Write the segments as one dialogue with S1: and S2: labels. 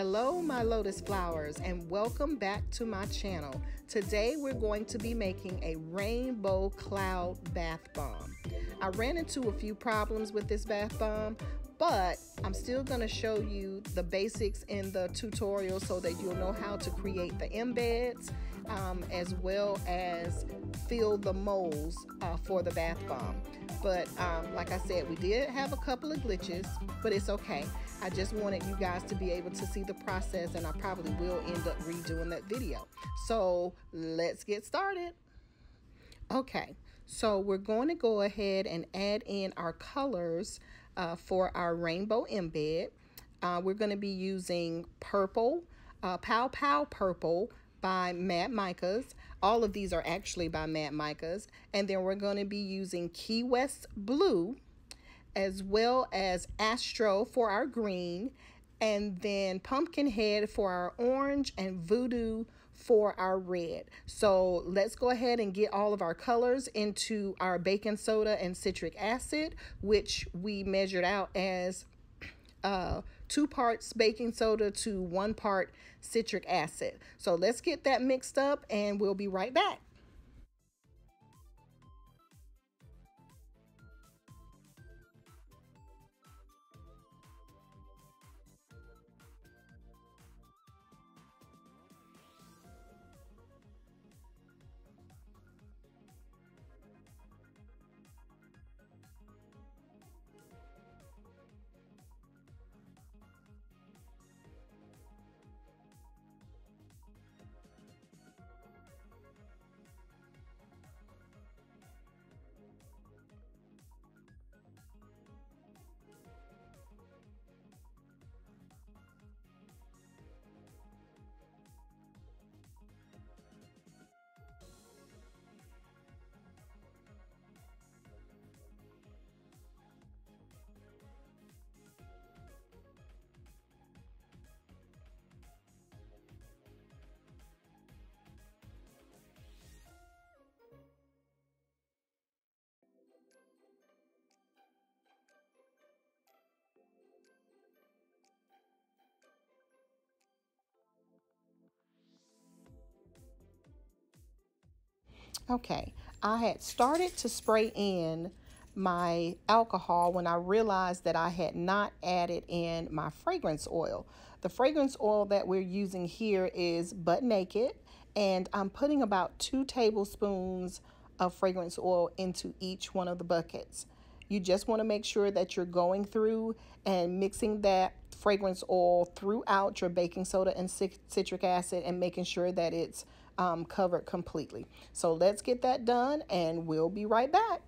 S1: Hello my lotus flowers, and welcome back to my channel. Today we're going to be making a rainbow cloud bath bomb. I ran into a few problems with this bath bomb, but I'm still going to show you the basics in the tutorial so that you'll know how to create the embeds as well as fill the molds for the bath bomb. But like I said, we did have a couple of glitches, but it's okay. I just wanted you guys to be able to see the process, and I probably will end up redoing that video. So let's get started. Okay, so we're going to go ahead and add in our colors for our rainbow embed. We're going to be using purple, Pow Pow Purple by Matte Micas. All of these are actually by Matte Micas. And then we're going to be using Key West Blue, as well as Astro for our green, and then Pumpkinhead for our orange, and Voodoo for our red. So let's go ahead and get all of our colors into our baking soda and citric acid, which we measured out as 2 parts baking soda to 1 part citric acid. So let's get that mixed up and we'll be right back. Okay, I had started to spray in my alcohol when I realized that I had not added in my fragrance oil. The fragrance oil that we're using here is Butt Naked, and I'm putting about 2 tablespoons of fragrance oil into each one of the buckets. You just want to make sure that you're going through and mixing that fragrance oil throughout your baking soda and citric acid and making sure that it's covered completely. So let's get that done and we'll be right back.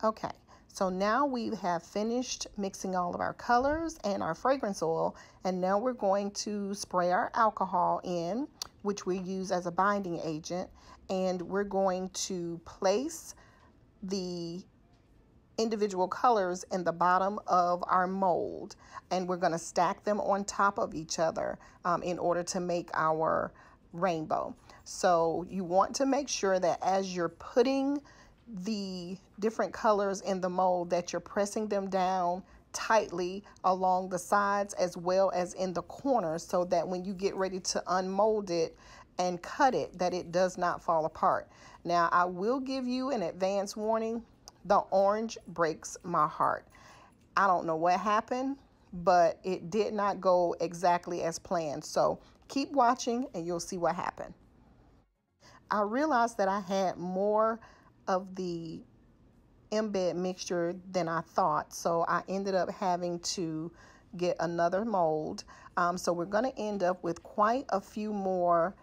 S1: Okay, so now we have finished mixing all of our colors and our fragrance oil, and now we're going to spray our alcohol in, which we use as a binding agent, and we're going to place the individual colors in the bottom of our mold, and we're going to stack them on top of each other in order to make our rainbow. So you want to make sure that as you're putting the different colors in the mold that you're pressing them down tightly along the sides as well as in the corners, so that when you get ready to unmold it and cut it, that it does not fall apart. Now, I will give you an advance warning. The orange breaks my heart. I don't know what happened, but it did not go exactly as planned. So keep watching and you'll see what happened. I realized that I had more of the embed mixture than I thought, so I ended up having to get another mold. So we're going to end up with quite a few more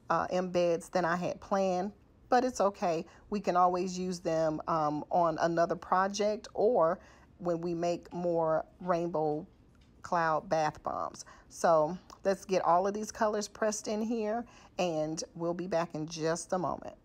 S1: embeds than I had planned, but it's okay. We can always use them on another project, or when we make more rainbow cloud bath bombs. So let's get all of these colors pressed in here, and we'll be back in just a moment.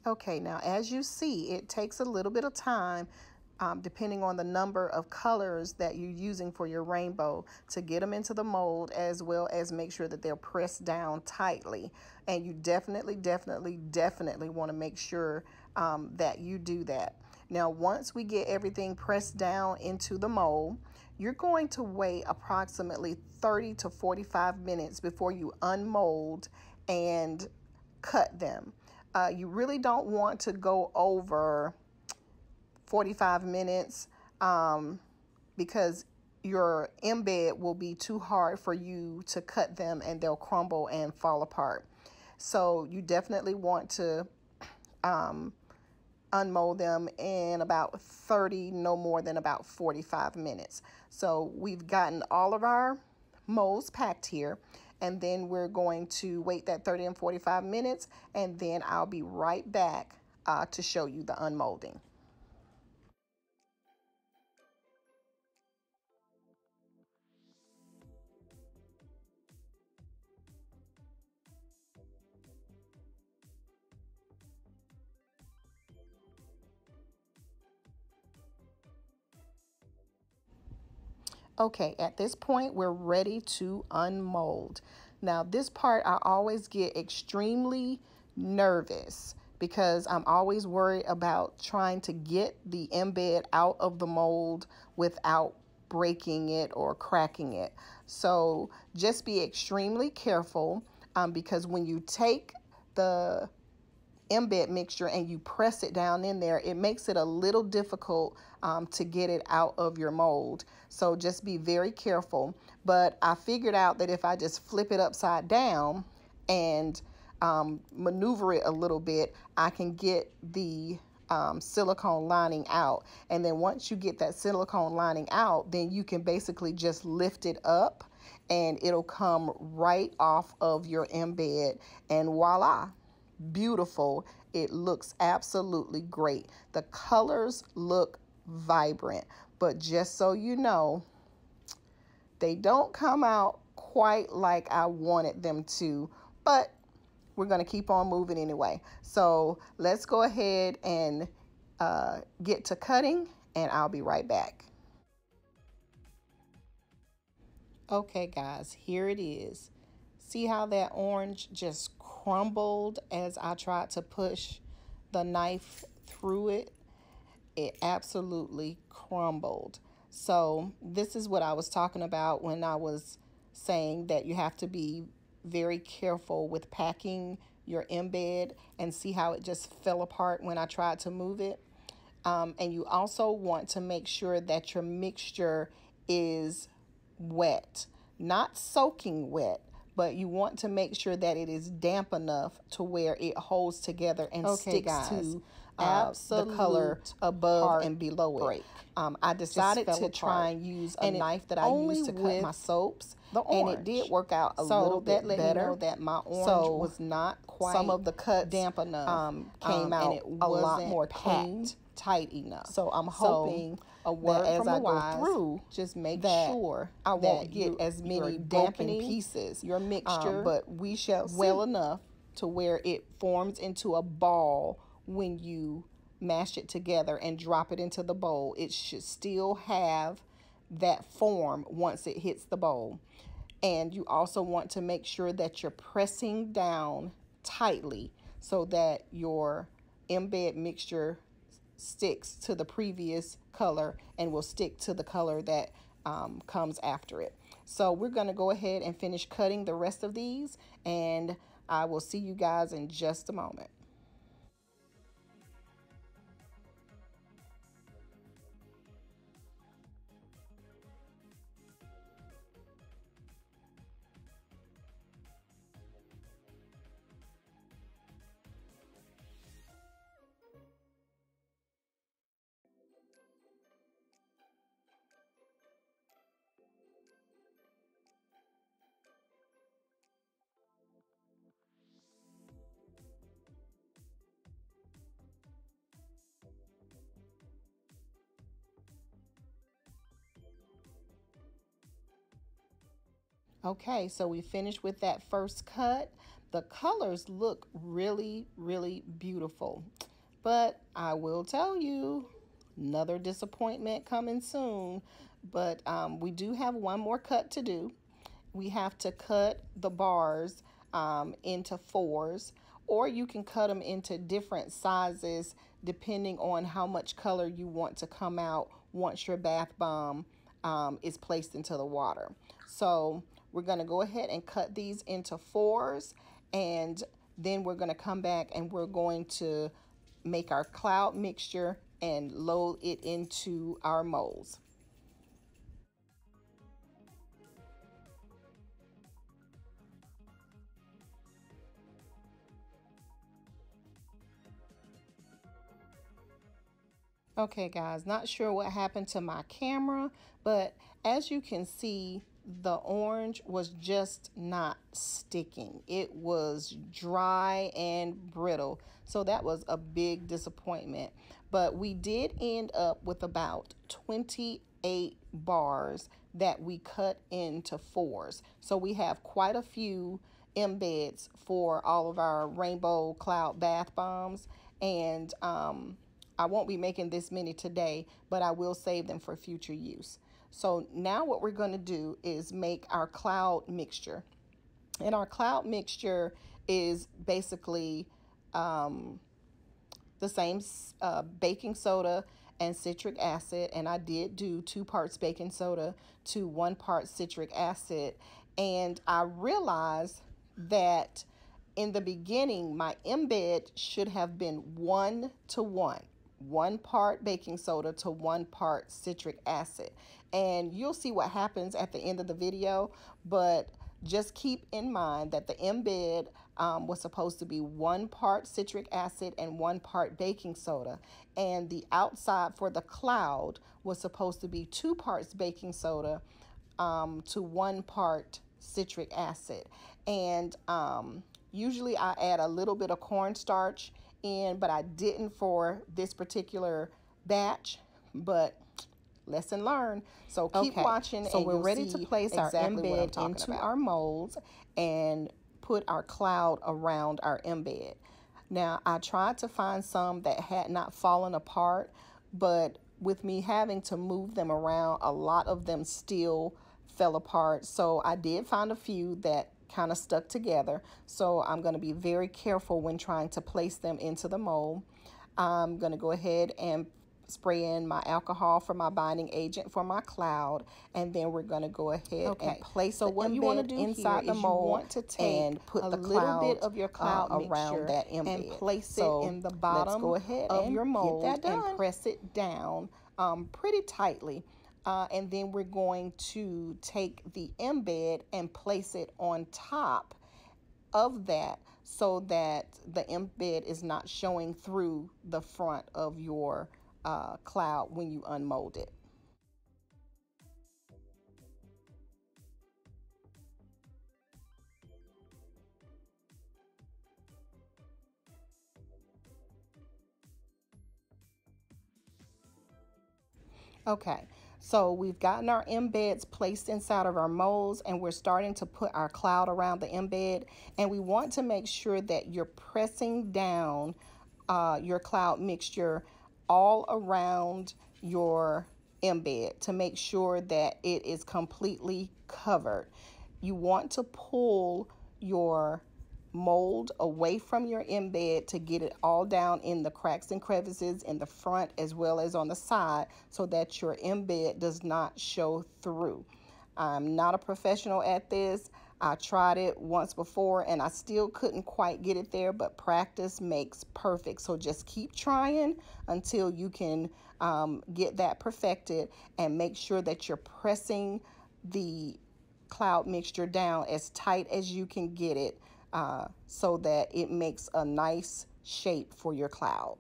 S1: Okay, now as you see, it takes a little bit of time, depending on the number of colors that you're using for your rainbow, to get them into the mold, as well as make sure that they're pressed down tightly. And you definitely want to make sure that you do that. Now, once we get everything pressed down into the mold, you're going to wait approximately 30 to 45 minutes before you unmold and cut them. You really don't want to go over 45 minutes because your embed will be too hard for you to cut them and they'll crumble and fall apart. So you definitely want to unmold them in about 30, no more than about 45 minutes. So we've gotten all of our molds packed here, and then we're going to wait that 30 and 45 minutes, and then I'll be right back to show you the unmolding. Okay, at this point, we're ready to unmold. Now, this part, I always get extremely nervous because I'm always worried about trying to get the embed out of the mold without breaking it or cracking it. So just be extremely careful because when you take the embed mixture and you press it down in there, it makes it a little difficult to get it out of your mold. So just be very careful. But I figured out that if I just flip it upside down and maneuver it a little bit, I can get the silicone lining out. And then once you get that silicone lining out, then you can basically just lift it up and it'll come right off of your embed, and voila, beautiful. It looks absolutely great. The colors look vibrant, but just so you know, they don't come out quite like I wanted them to, but we're going to keep on moving anyway. So let's go ahead and get to cutting, and I'll be right back. Okay, guys, here it is. See how that orange just crumbled as I tried to push the knife through it? It absolutely crumbled. So this is what I was talking about when I was saying that you have to be very careful with packing your embed, and see how it just fell apart when I tried to move it. And you also want to make sure that your mixture is wet, not soaking wet, but you want to make sure that it is damp enough to where it holds together and sticks to the color above and below it. I decided to try and use a knife that I used to cut my soaps, and it did work out a little bit better. Know that my orange was not quite some of the cuts damp enough, came out, and it was a lot more packed tight enough. So I'm hoping that as I go through, just make sure I won't get as many dampening pieces, your mixture, but we shall see well enough to where it forms into a ball. When you mash it together and drop it into the bowl, it should still have that form once it hits the bowl. And you also want to make sure that you're pressing down tightly so that your embed mixture sticks to the previous color and will stick to the color that comes after it. So we're going to go ahead and finish cutting the rest of these, and I will see you guys in just a moment. Okay, so we finished with that first cut. The colors look really, really beautiful. But I will tell you, another disappointment coming soon. But we do have one more cut to do. We have to cut the bars into fours, or you can cut them into different sizes depending on how much color you want to come out once your bath bomb is placed into the water. So we're going to go ahead and cut these into fours, and then we're going to come back and we're going to make our cloud mixture and load it into our molds. Okay, guys, not sure what happened to my camera, but as you can see, the orange was just not sticking. It was dry and brittle. So that was a big disappointment. But we did end up with about 28 bars that we cut into fours. So we have quite a few embeds for all of our rainbow cloud bath bombs. And I won't be making this many today, but I will save them for future use. So now what we're going to do is make our cloud mixture. And our cloud mixture is basically the same baking soda and citric acid. And I did do 2 parts baking soda to 1 part citric acid. And I realized that in the beginning, my embed should have been 1 to 1. 1 part baking soda to 1 part citric acid. And you'll see what happens at the end of the video, but just keep in mind that the embed was supposed to be 1 part citric acid and 1 part baking soda. And the outside for the cloud was supposed to be 2 parts baking soda to 1 part citric acid. And usually I add a little bit of cornstarch in, but I didn't for this particular batch. But lesson learned. So keep watching. So we're ready to place our embed into our molds and put our cloud around our embed. Now I tried to find some that had not fallen apart, but with me having to move them around, a lot of them still fell apart. So I did find a few that kind of stuck together. So I'm going to be very careful when trying to place them into the mold. I'm going to go ahead and spray in my alcohol for my binding agent for my cloud, and then we're going to go ahead and place so what you want to do inside the mold. You want to take and put a little bit of your cloud around that embed and place it in the bottom. Let's go ahead of your mold and press it down pretty tightly. And then we're going to take the embed and place it on top of that so that the embed is not showing through the front of your cloud when you unmold it. Okay, so we've gotten our embeds placed inside of our molds, and we're starting to put our cloud around the embed, and we want to make sure that you're pressing down your cloud mixture all around your embed to make sure that it is completely covered. You want to pull your mold away from your embed to get it all down in the cracks and crevices in the front as well as on the side so that your embed does not show through. I'm not a professional at this. I tried it once before and I still couldn't quite get it there, but practice makes perfect. So just keep trying until you can get that perfected, and make sure that you're pressing the cloud mixture down as tight as you can get it so that it makes a nice shape for your cloud.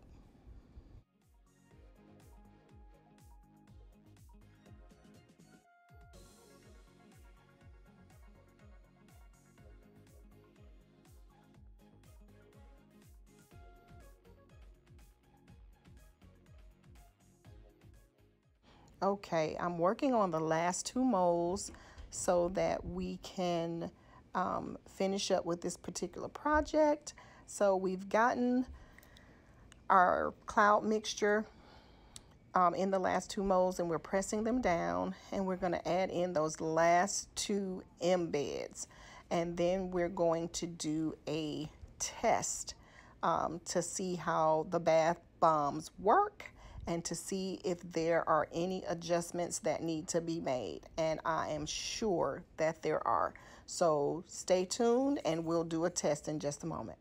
S1: Okay, I'm working on the last 2 molds. so that we can finish up with this particular project. So we've gotten our cloud mixture in the last 2 molds, and we're pressing them down, and we're going to add in those last 2 embeds, and then we're going to do a test to see how the bath bombs work and to see if there are any adjustments that need to be made, and I am sure that there are. So stay tuned and we'll do a test in just a moment.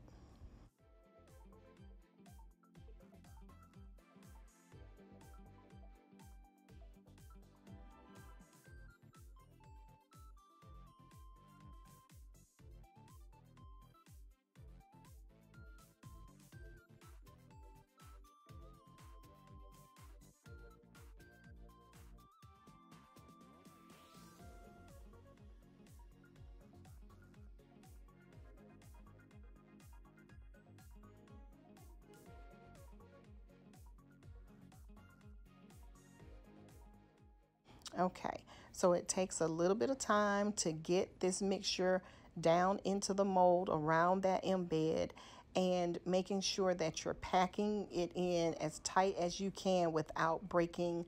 S1: Okay, so it takes a little bit of time to get this mixture down into the mold around that embed, and making sure that you're packing it in as tight as you can without breaking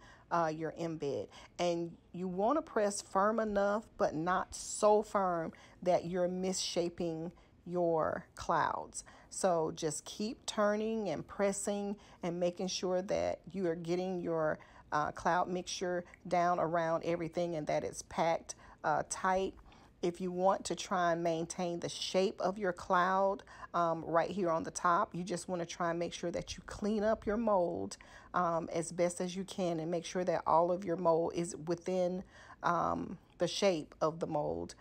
S1: your embed. And you want to press firm enough, but not so firm that you're misshaping your clouds. So just keep turning and pressing and making sure that you are getting your cloud mixture down around everything and that it's packed tight. If you want to try and maintain the shape of your cloud right here on the top, you just want to try and make sure that you clean up your mold as best as you can, and make sure that all of your mold is within the shape of the mold.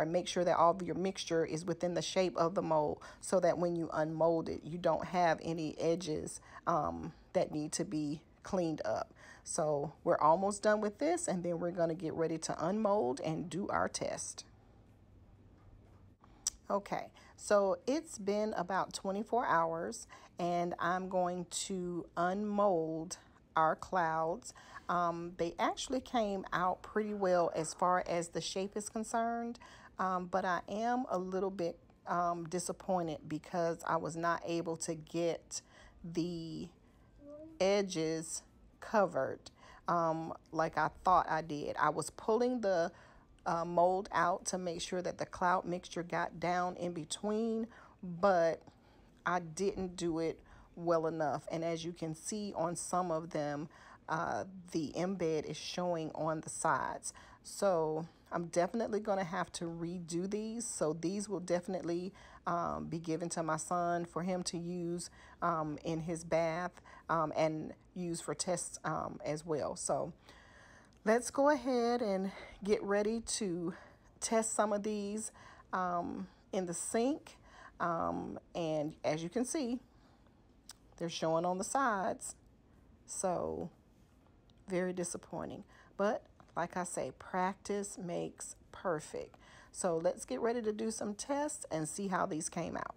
S1: Make sure that all of your mixture is within the shape of the mold, so that when you unmold it, you don't have any edges that need to be cleaned up. So we're almost done with this, and then we're going to get ready to unmold and do our test. Okay, so it's been about 24 hours, and I'm going to unmold our clouds. They actually came out pretty well as far as the shape is concerned, but I am a little bit disappointed because I was not able to get the edges covered like I thought I did. I was pulling the mold out to make sure that the cloud mixture got down in between, but I didn't do it well enough. And as you can see on some of them, the embed is showing on the sides. So I'm definitely going to have to redo these. So these will definitely be given to my son for him to use in his bath and use for tests as well. So let's go ahead and get ready to test some of these in the sink. And as you can see, they're showing on the sides. So very disappointing. But like I say, practice makes perfect. So let's get ready to do some tests and see how these came out.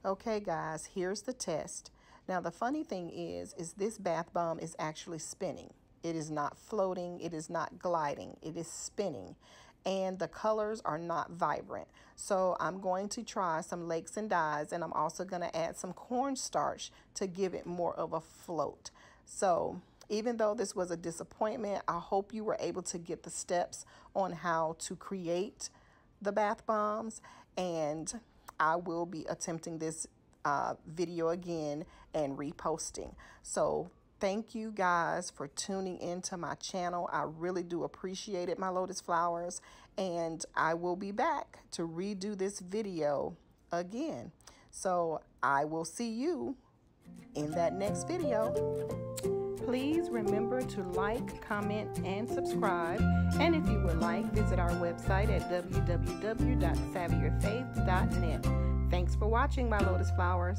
S1: Okay guys, here's the test. Now the funny thing is this bath bomb is actually spinning. It is not floating, it is not gliding, it is spinning. And the colors are not vibrant. So I'm going to try some lakes and dyes, and I'm also going to add some cornstarch to give it more of a float. So even though this was a disappointment, I hope you were able to get the steps on how to create the bath bombs, and I will be attempting this video again and reposting. So thank you guys for tuning into my channel. I really do appreciate it, my lotus flowers, and I will be back to redo this video again. So I will see you in that next video. Please remember to like, comment, and subscribe. And if you would like, visit our website at www.savvyyourfaith.net. Thanks for watching, my lotus flowers.